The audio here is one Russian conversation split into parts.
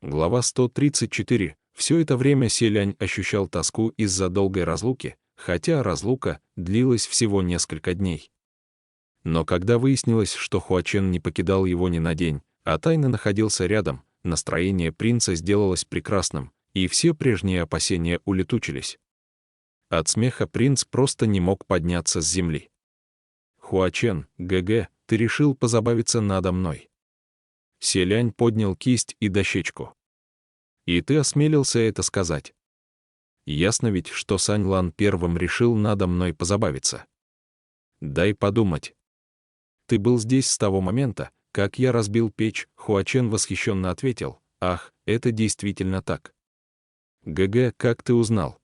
Глава 134. Все это время Селянь ощущал тоску из-за долгой разлуки, хотя разлука длилась всего несколько дней. Но когда выяснилось, что Хуачен не покидал его ни на день, а тайно находился рядом, настроение принца сделалось прекрасным, и все прежние опасения улетучились. От смеха принц просто не мог подняться с земли. «Хуачен, ГГ, ты решил позабавиться надо мной». Селянь поднял кисть и дощечку. «И ты осмелился это сказать? Ясно ведь, что Сань Лан первым решил надо мной позабавиться. Дай подумать. Ты был здесь с того момента, как я разбил печь», Хуачен восхищенно ответил. «Ах, это действительно так. ГГ, как ты узнал?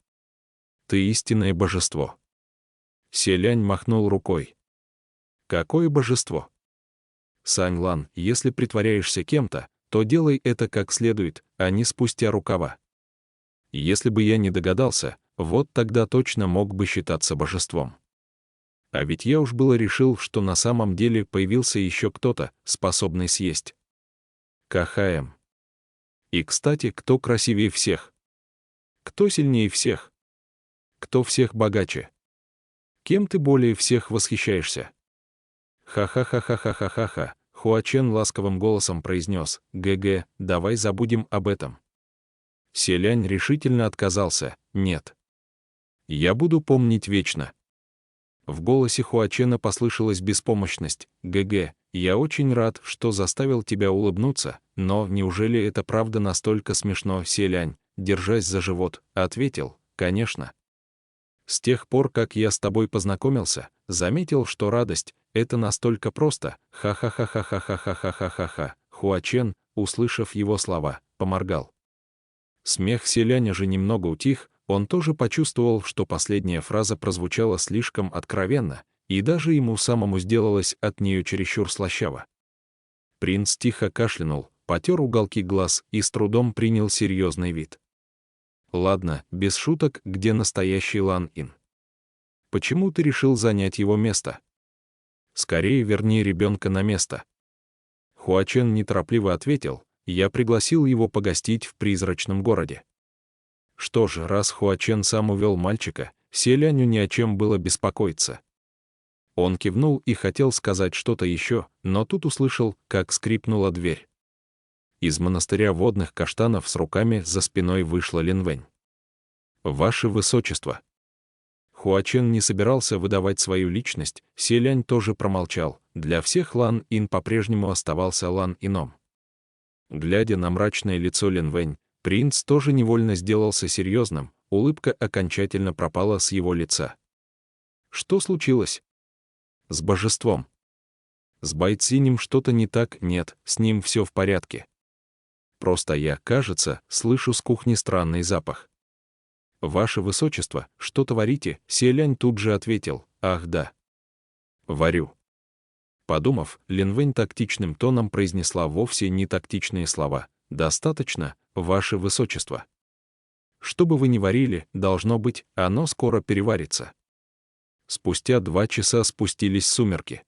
Ты истинное божество». Селянь махнул рукой. «Какое божество? Сань Лан, если притворяешься кем-то, то делай это как следует, а не спустя рукава. Если бы я не догадался, вот тогда точно мог бы считаться божеством. А ведь я уж было решил, что на самом деле появился еще кто-то, способный съесть. КХМ. И, кстати, кто красивее всех? Кто сильнее всех? Кто всех богаче? Кем ты более всех восхищаешься?» «Ха-ха-ха-ха-ха-ха-ха-ха», Хуачен ласковым голосом произнес. «ГГ, давай забудем об этом». Селянь решительно отказался. «Нет. Я буду помнить вечно». В голосе Хуачена послышалась беспомощность. «ГГ, я очень рад, что заставил тебя улыбнуться, но неужели это правда настолько смешно?» Селянь, держась за живот, ответил. «Конечно. С тех пор, как я с тобой познакомился, заметил, что радость — это настолько просто. Ха-ха-ха-ха-ха-ха-ха-ха-ха-ха». Хуачен, услышав его слова, поморгал. Смех Селяня же немного утих, он тоже почувствовал, что последняя фраза прозвучала слишком откровенно, и даже ему самому сделалось от нее чересчур слащаво. Принц тихо кашлянул, потер уголки глаз и с трудом принял серьезный вид. «Ладно, без шуток, где настоящий Лан Ин? Почему ты решил занять его место? Скорее верни ребенка на место». Хуачен неторопливо ответил. «Я пригласил его погостить в призрачном городе». Что ж, раз Хуачен сам увел мальчика, Селяню ни о чем было беспокоиться. Он кивнул и хотел сказать что-то еще, но тут услышал, как скрипнула дверь. Из монастыря водных каштанов с руками за спиной вышла Линвэнь. «Ваше Высочество». Хуачен не собирался выдавать свою личность, Селянь тоже промолчал. Для всех Лан Ин по-прежнему оставался Лан Ином. Глядя на мрачное лицо Линвэнь, принц тоже невольно сделался серьезным, улыбка окончательно пропала с его лица. «Что случилось? С божеством? С Байцинем что-то не так?» «Нет, с ним все в порядке. Просто я, кажется, слышу с кухни странный запах». «Ваше Высочество, что творите?» Селянь тут же ответил. «Ах да. Варю». Подумав, Линвэнь тактичным тоном произнесла вовсе не тактичные слова. «Достаточно, Ваше Высочество. Что бы вы ни варили, должно быть, оно скоро переварится». Спустя 2 часа спустились сумерки.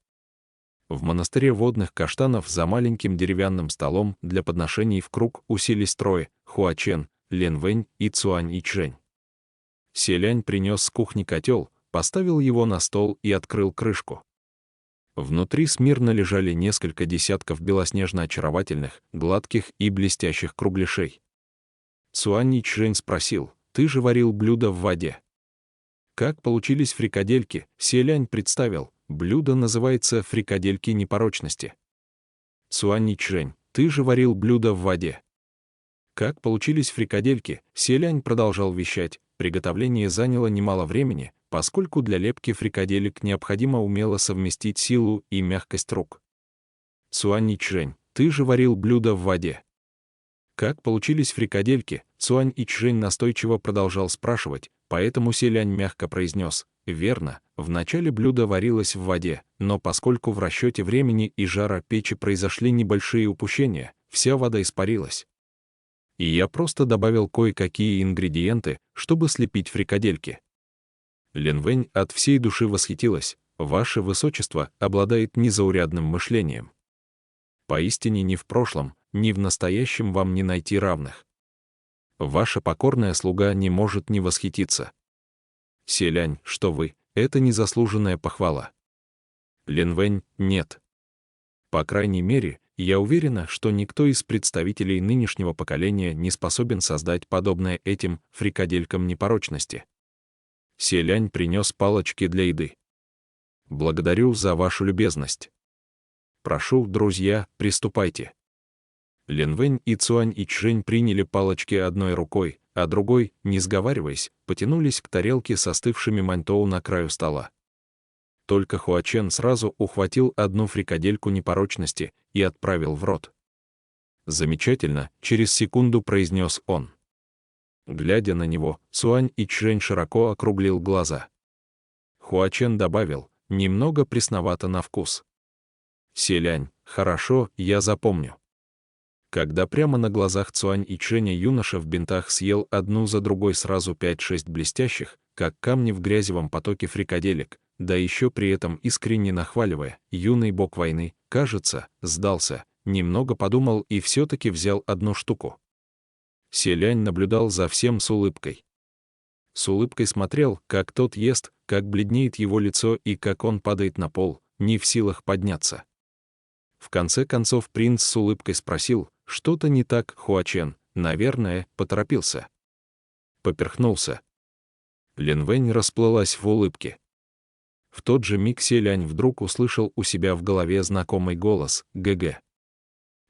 В монастыре водных каштанов за маленьким деревянным столом для подношений в круг уселись трое — Хуачен, Линвэнь и Цуань Ичжэнь. Селянь принес с кухни котел, поставил его на стол и открыл крышку. Внутри смирно лежали несколько десятков белоснежно-очаровательных, гладких и блестящих кругляшей. Цуань Ичжэнь спросил: «Ты же варил блюдо в воде?» Как получились фрикадельки, Селянь представил. Блюдо называется фрикадельки непорочности. Цуань Ичжэнь: «Ты же варил блюдо в воде?» Как получились фрикадельки, Селянь продолжал вещать. Приготовление заняло немало времени, поскольку для лепки фрикаделек необходимо умело совместить силу и мягкость рук. Цуань Ичжэнь: «Ты же варил блюдо в воде?» Как получились фрикадельки, Цуань Ичжэнь настойчиво продолжал спрашивать, поэтому Селянь мягко произнес: «Верно, вначале блюдо варилось в воде, но поскольку в расчете времени и жара печи произошли небольшие упущения, вся вода испарилась. И я просто добавил кое-какие ингредиенты, чтобы слепить фрикадельки». Линвэнь от всей души восхитилась. «Ваше Высочество обладает незаурядным мышлением. Поистине ни в прошлом, ни в настоящем вам не найти равных. Ваша покорная слуга не может не восхититься. Селянь, что вы, это незаслуженная похвала. Линвэнь, нет. По крайней мере, я уверена, что никто из представителей нынешнего поколения не способен создать подобное этим фрикаделькам непорочности. Селянь принес палочки для еды. Благодарю за вашу любезность. Прошу, друзья, приступайте. Линвэнь и Цуань Ичжэнь приняли палочки одной рукой, а другой, не сговариваясь, потянулись к тарелке с остывшими маньтоу на краю стола. Только Хуачен сразу ухватил одну фрикадельку непорочности и отправил в рот. «Замечательно», — через секунду произнес он. Глядя на него, Цуань Ичжэнь широко округлил глаза. Хуачен добавил, немного пресновато на вкус. «Селянь, хорошо, я запомню». Когда прямо на глазах Цуань Ичжэня юноша в бинтах съел одну за другой сразу 5-6 блестящих, как камни в грязевом потоке фрикаделек, да еще при этом искренне нахваливая, юный бог войны, кажется, сдался, немного подумал и все-таки взял одну штуку. Селянь наблюдал за всем с улыбкой. С улыбкой смотрел, как тот ест, как бледнеет его лицо и как он падает на пол, не в силах подняться. В конце концов принц с улыбкой спросил, что-то не так, Хуачен, наверное, поторопился. Поперхнулся. Линвэнь расплылась в улыбке. В тот же миг Селянь вдруг услышал у себя в голове знакомый голос «ГГ».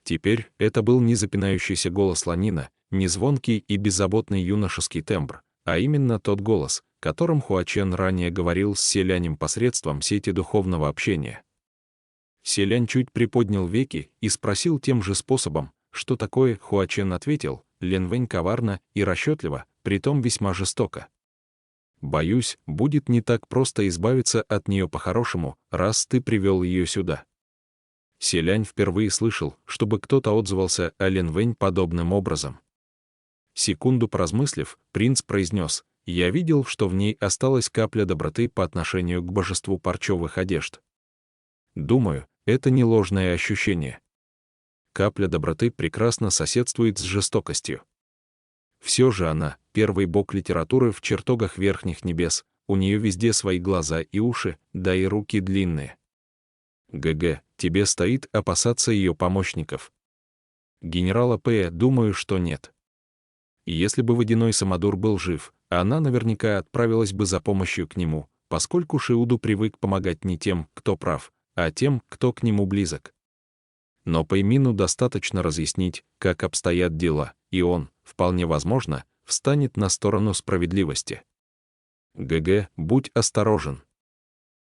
Теперь это был не запинающийся голос Ланина, не звонкий и беззаботный юношеский тембр, а именно тот голос, которым Хуачен ранее говорил с Селянем посредством сети духовного общения. Селянь чуть приподнял веки и спросил тем же способом, что такое. Хуачен ответил, Линвэнь коварно и расчетливо, притом весьма жестоко. «Боюсь, будет не так просто избавиться от нее по-хорошему, раз ты привел ее сюда». Селянь впервые слышал, чтобы кто-то отзывался о Линвэнь подобным образом. Секунду поразмыслив, принц произнес, «Я видел, что в ней осталась капля доброты по отношению к божеству парчевых одежд. Думаю, это не ложное ощущение. Капля доброты прекрасно соседствует с жестокостью. Все же она, первый бог литературы в чертогах верхних небес, у нее везде свои глаза и уши, да и руки длинные. ГГ, тебе стоит опасаться ее помощников. Генерала П. думаю, что нет. Если бы водяной самодур был жив, она наверняка отправилась бы за помощью к нему, поскольку Шиуду привык помогать не тем, кто прав, а тем, кто к нему близок. Но Пэймину достаточно разъяснить, как обстоят дела, и он, вполне возможно, встанет на сторону справедливости. ГГ, будь осторожен.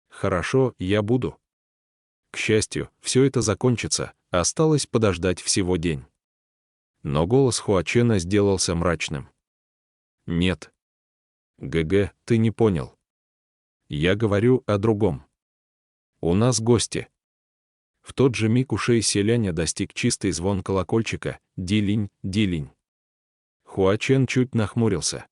Хорошо, я буду. К счастью, все это закончится, осталось подождать всего день. Но голос Хуачена сделался мрачным. Нет. ГГ, ты не понял. Я говорю о другом. У нас гости. В тот же миг ушей Селяня достиг чистый звон колокольчика «Дилинь, дилинь». Хуачен чуть нахмурился.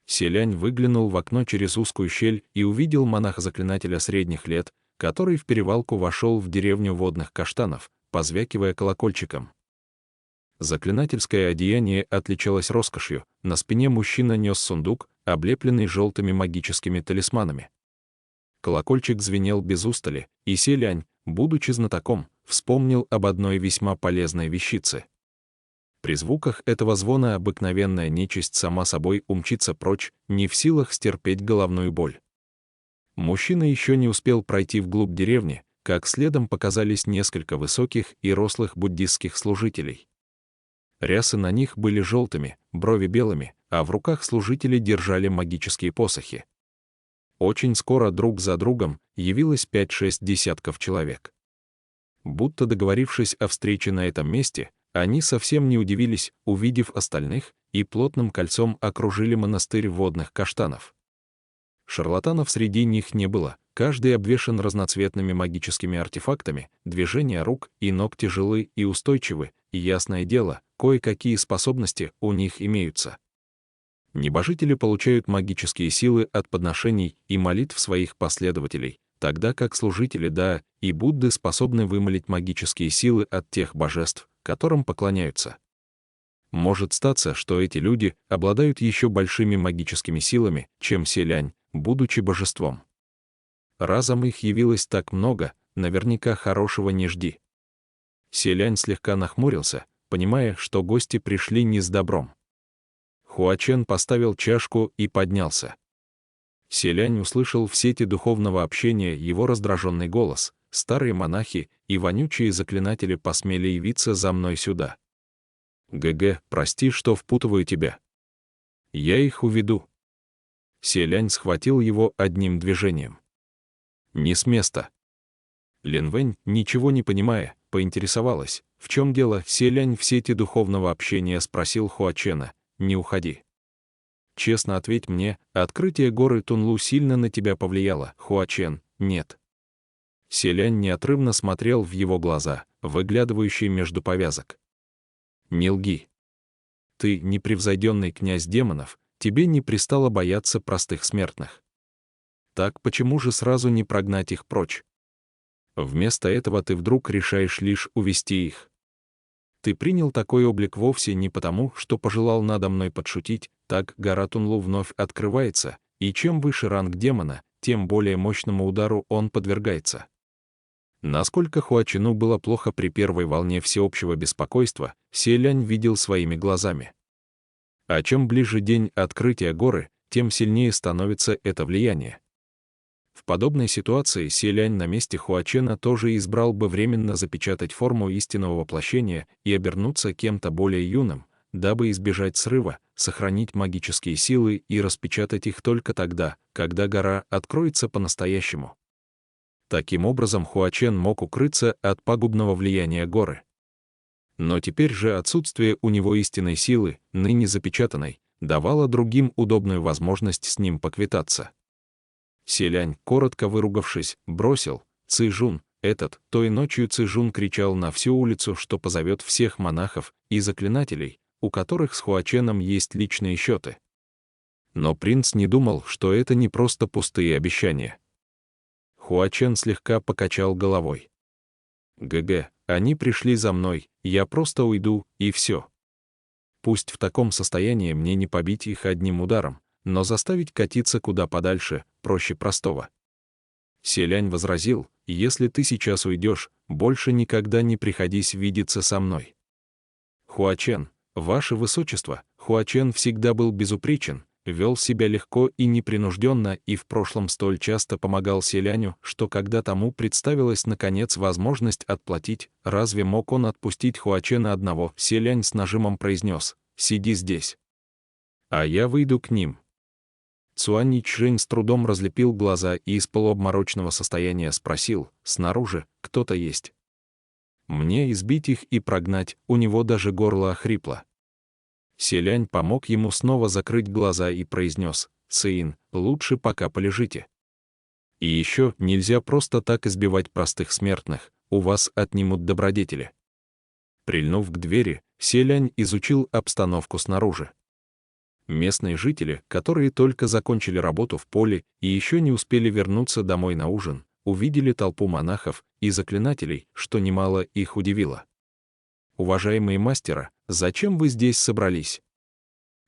Селянь выглянул в окно через узкую щель и увидел монаха-заклинателя средних лет, который в перевалку вошел в деревню водных каштанов, позвякивая колокольчиком. Заклинательское одеяние отличалось роскошью, на спине мужчина нес сундук, облепленный желтыми магическими талисманами. Колокольчик звенел без устали, и Селянь, будучи знатоком, вспомнил об одной весьма полезной вещице. При звуках этого звона обыкновенная нечисть сама собой умчится прочь, не в силах стерпеть головную боль. Мужчина еще не успел пройти вглубь деревни, как следом показались несколько высоких и рослых буддистских служителей. Рясы на них были желтыми, брови белыми, а в руках служители держали магические посохи. Очень скоро друг за другом явилось 5-6 десятков человек. Будто договорившись о встрече на этом месте, они совсем не удивились, увидев остальных, и плотным кольцом окружили монастырь водных каштанов. Шарлатанов среди них не было, каждый обвешан разноцветными магическими артефактами, движения рук и ног тяжелы и устойчивы, и ясное дело, кое-какие способности у них имеются. Небожители получают магические силы от подношений и молитв своих последователей, тогда как служители Да и Будды способны вымолить магические силы от тех божеств, которым поклоняются. Может статься, что эти люди обладают еще большими магическими силами, чем Селянь, будучи божеством. Разом их явилось так много, наверняка хорошего не жди. Селянь слегка нахмурился, понимая, что гости пришли не с добром. Хуачен поставил чашку и поднялся. Селянь услышал в сети духовного общения его раздраженный голос: «Старые монахи и вонючие заклинатели посмели явиться за мной сюда. ГГ, прости, что впутываю тебя. Я их уведу». Селянь схватил его одним движением. «Не с места». Линвэнь, ничего не понимая, поинтересовалась, в чем дело. Селянь в сети духовного общения спросил Хуачена: «Не уходи. Честно ответь мне, открытие горы Тунлу сильно на тебя повлияло?» Хуачен: «Нет». Селянь неотрывно смотрел в его глаза, выглядывающие между повязок. «Не лги. Ты непревзойденный князь демонов, тебе не пристало бояться простых смертных. Так почему же сразу не прогнать их прочь? Вместо этого ты вдруг решаешь лишь увести их. Ты принял такой облик вовсе не потому, что пожелал надо мной подшутить. Так гора Тунлу вновь открывается, и чем выше ранг демона, тем более мощному удару он подвергается». Насколько Хуачену было плохо при первой волне всеобщего беспокойства, Селянь видел своими глазами. А чем ближе день открытия горы, тем сильнее становится это влияние. В подобной ситуации Селянь на месте Хуачена тоже избрал бы временно запечатать форму истинного воплощения и обернуться кем-то более юным, дабы избежать срыва, сохранить магические силы и распечатать их только тогда, когда гора откроется по-настоящему. Таким образом, Хуачен мог укрыться от пагубного влияния горы. Но теперь же отсутствие у него истинной силы, ныне запечатанной, давало другим удобную возможность с ним поквитаться. Селянь, коротко выругавшись, бросил: «Цзэжун, этот». Той ночью Цзэжун кричал на всю улицу, что позовет всех монахов и заклинателей, у которых с Хуаченом есть личные счеты. Но принц не думал, что это не просто пустые обещания. Хуачен слегка покачал головой. «ГГ, они пришли за мной, я просто уйду, и все. Пусть в таком состоянии мне не побить их одним ударом, но заставить катиться куда подальше проще простого». Селянь возразил: «Если ты сейчас уйдешь, больше никогда не приходись видеться со мной». «Хуачен, ваше высочество». Хуачен всегда был безупречен, вел себя легко и непринужденно и в прошлом столь часто помогал Селяню, что когда тому представилась наконец возможность отплатить, разве мог он отпустить Хуачена одного? Селянь с нажимом произнес: «Сиди здесь, а я выйду к ним». Цуаньичжэнь с трудом разлепил глаза и из полуобморочного состояния спросил: «Снаружи кто-то есть?» «Мне избить их и прогнать», у него даже горло охрипло. Селянь помог ему снова закрыть глаза и произнес: «Цзэин, лучше пока полежите. И еще нельзя просто так избивать простых смертных, у вас отнимут добродетели». Прильнув к двери, Селянь изучил обстановку снаружи. Местные жители, которые только закончили работу в поле и еще не успели вернуться домой на ужин, увидели толпу монахов и заклинателей, что немало их удивило. «Уважаемые мастера, зачем вы здесь собрались?»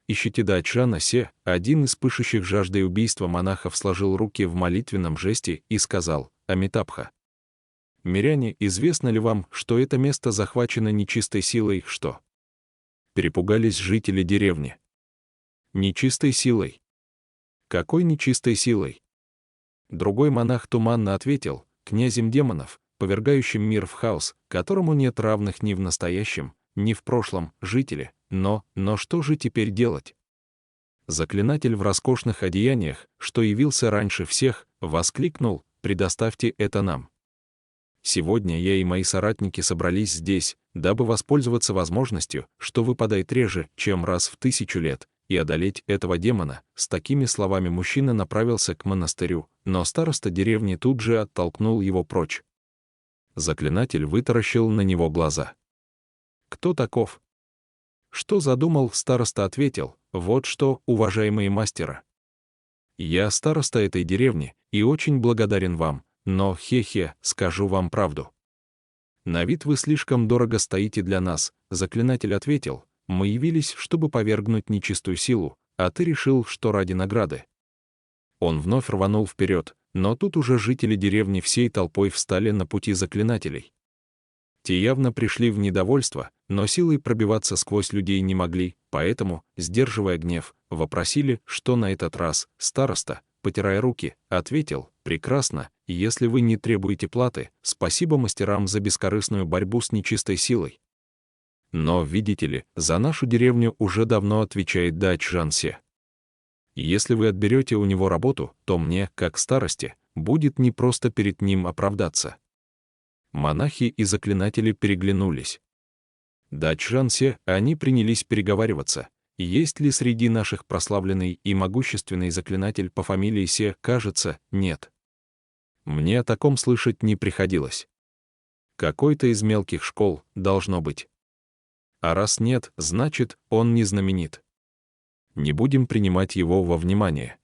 Ищетида Чжана Се, один из пышущих жаждой убийства монахов, сложил руки в молитвенном жесте и сказал: «Амитабха. Миряне, известно ли вам, что это место захвачено нечистой силой?» «Что?» Перепугались жители деревни. «Нечистой силой». «Какой нечистой силой?» Другой монах туманно ответил: «Князем демонов, повергающим мир в хаос, которому нет равных ни в настоящем, ни в прошлом, жители. Но что же теперь делать?» Заклинатель в роскошных одеяниях, что явился раньше всех, воскликнул: «Предоставьте это нам. Сегодня я и мои соратники собрались здесь, дабы воспользоваться возможностью, что выпадает реже, чем раз в 1000 лет, и одолеть этого демона». С такими словами мужчина направился к монастырю, но староста деревни тут же оттолкнул его прочь. Заклинатель вытаращил на него глаза. «Кто таков? Что задумал?» Староста ответил: «Вот что, уважаемые мастера. Я староста этой деревни и очень благодарен вам, но, хе-хе, скажу вам правду. «На вид вы слишком дорого стоите для нас», — заклинатель ответил. «Мы явились, чтобы повергнуть нечистую силу, а ты решил, что ради награды». Он вновь рванул вперед, но тут уже жители деревни всей толпой встали на пути заклинателей. Те явно пришли в недовольство, но силой пробиваться сквозь людей не могли, поэтому, сдерживая гнев, вопросили, что на этот раз. Староста, потирая руки, ответил: «Прекрасно, если вы не требуете платы, спасибо мастерам за бескорыстную борьбу с нечистой силой. Но, видите ли, за нашу деревню уже давно отвечает Дач-Жан-Се. Если вы отберете у него работу, то мне, как старости, будет непросто перед ним оправдаться». Монахи и заклинатели переглянулись. Дач-Жан-Се, они принялись переговариваться. Есть ли среди наших прославленный и могущественный заклинатель по фамилии Се? Кажется, нет. Мне о таком слышать не приходилось. Какой-то из мелких школ должно быть. А раз нет, значит, он не знаменит. Не будем принимать его во внимание.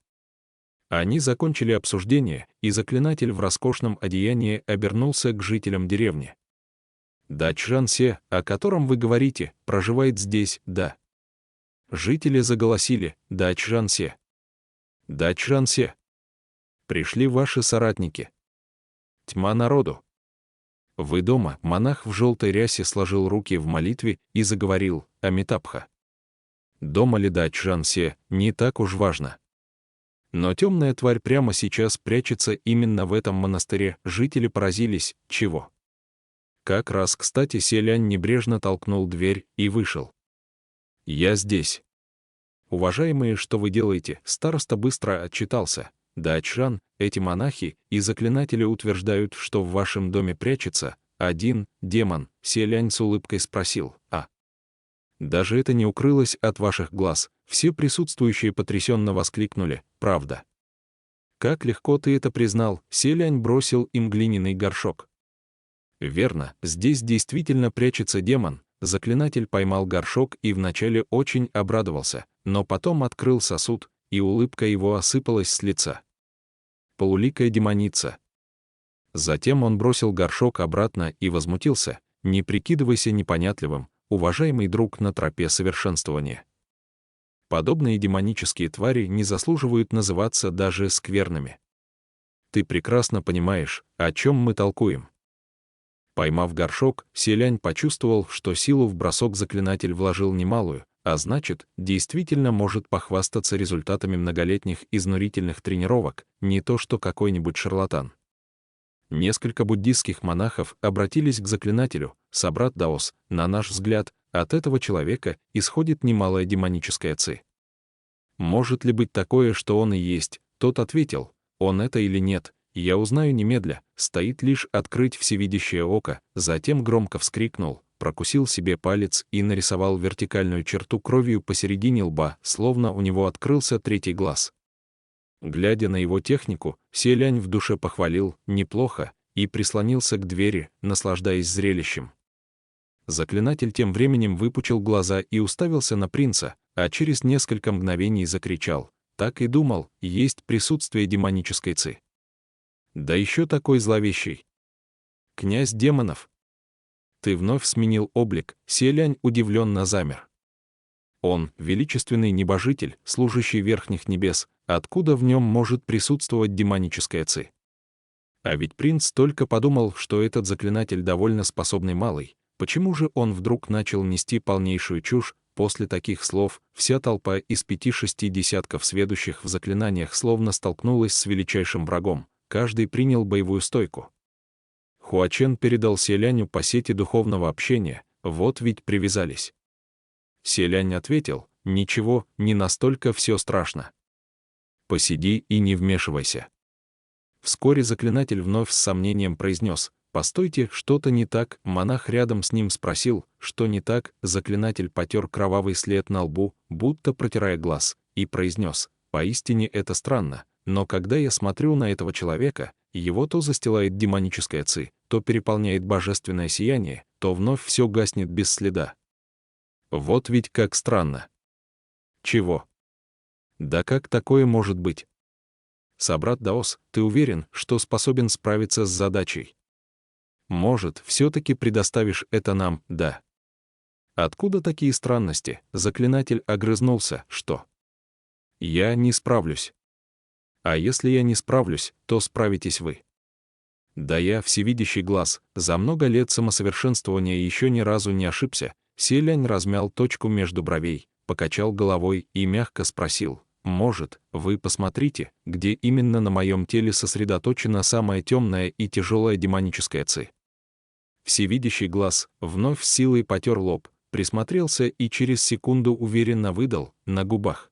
Они закончили обсуждение, и заклинатель в роскошном одеянии обернулся к жителям деревни. «Дач-Жан-Се, о котором вы говорите, проживает здесь, да?» Жители заголосили: «Дач-Жан-Се! Дач-Жан-Се! Пришли ваши соратники! Тьма народу!» «Вы дома?» Монах в желтой рясе сложил руки в молитве и заговорил: «Амитабха! Дома ли Дач-Жан-Се, не так уж важно. Но темная тварь прямо сейчас прячется именно в этом монастыре». Жители поразились: чего? Как раз, кстати, Селянь небрежно толкнул дверь и вышел. «Я здесь». «Уважаемые, что вы делаете?» Староста быстро отчитался. «Дач-Жан, эти монахи и заклинатели утверждают, что в вашем доме прячется один демон». Селянь с улыбкой спросил: «А?» «Даже это не укрылось от ваших глаз». Все присутствующие потрясенно воскликнули: «Правда?» «Как легко ты это признал?» Селянь бросил им глиняный горшок. «Верно, здесь действительно прячется демон». Заклинатель поймал горшок и вначале очень обрадовался, но потом открыл сосуд, и улыбка его осыпалась с лица. Полуликая демоница. Затем он бросил горшок обратно и возмутился: «Не прикидывайся непонятливым, уважаемый друг на тропе совершенствования. Подобные демонические твари не заслуживают называться даже скверными. Ты прекрасно понимаешь, о чем мы толкуем». Поймав горшок, Селянь почувствовал, что силу в бросок заклинатель вложил немалую, а значит, действительно может похвастаться результатами многолетних изнурительных тренировок, не то что какой-нибудь шарлатан. Несколько буддистских монахов обратились к заклинателю: «Собрат Даос, на наш взгляд, от этого человека исходит немалая демоническая ци. Может ли быть такое, что он и есть?» Тот ответил: «Он это или нет, я узнаю немедля, стоит лишь открыть всевидящее око». Затем громко вскрикнул, прокусил себе палец и нарисовал вертикальную черту кровью посередине лба, словно у него открылся третий глаз. Глядя на его технику, Селянь в душе похвалил: «Неплохо», и прислонился к двери, наслаждаясь зрелищем. Заклинатель тем временем выпучил глаза и уставился на принца, а через несколько мгновений закричал: «Так и думал, есть присутствие демонической ци. Да еще такой зловещий! Князь демонов! Ты вновь сменил облик». Селянь удивленно замер. Он — величественный небожитель, служащий верхних небес, откуда в нем может присутствовать демоническая ци? А ведь принц только подумал, что этот заклинатель довольно способный малый. Почему же он вдруг начал нести полнейшую чушь? После таких слов вся толпа из 5-6 десятков сведущих в заклинаниях словно столкнулась с величайшим врагом. Каждый принял боевую стойку. Хуачен передал Селяню по сети духовного общения: «Вот ведь привязались». Селянь ответил: «Ничего, не настолько все страшно. Посиди и не вмешивайся». Вскоре заклинатель вновь с сомнением произнес: «Постойте, что-то не так». Монах рядом с ним спросил: «Что не так?» Заклинатель потер кровавый след на лбу, будто протирая глаз, и произнес: «Поистине это странно, но когда я смотрю на этого человека, его то застилает демоническая ци, то переполняет божественное сияние, то вновь все гаснет без следа. Вот ведь как странно». «Чего? Да как такое может быть?» «Собрат Даос, ты уверен, что способен справиться с задачей?» Может, все-таки предоставишь это нам, да? Откуда такие странности? Заклинатель огрызнулся, что? Я не справлюсь. А если я не справлюсь, то справитесь вы. Да я, всевидящий глаз, за много лет самосовершенствования еще ни разу не ошибся. Селянь размял точку между бровей, покачал головой и мягко спросил: «Может, вы посмотрите, где именно на моем теле сосредоточена самая темная и тяжелая демоническая ци?» Всевидящий глаз вновь с силой потер лоб, присмотрелся и через секунду уверенно выдал: «На губах».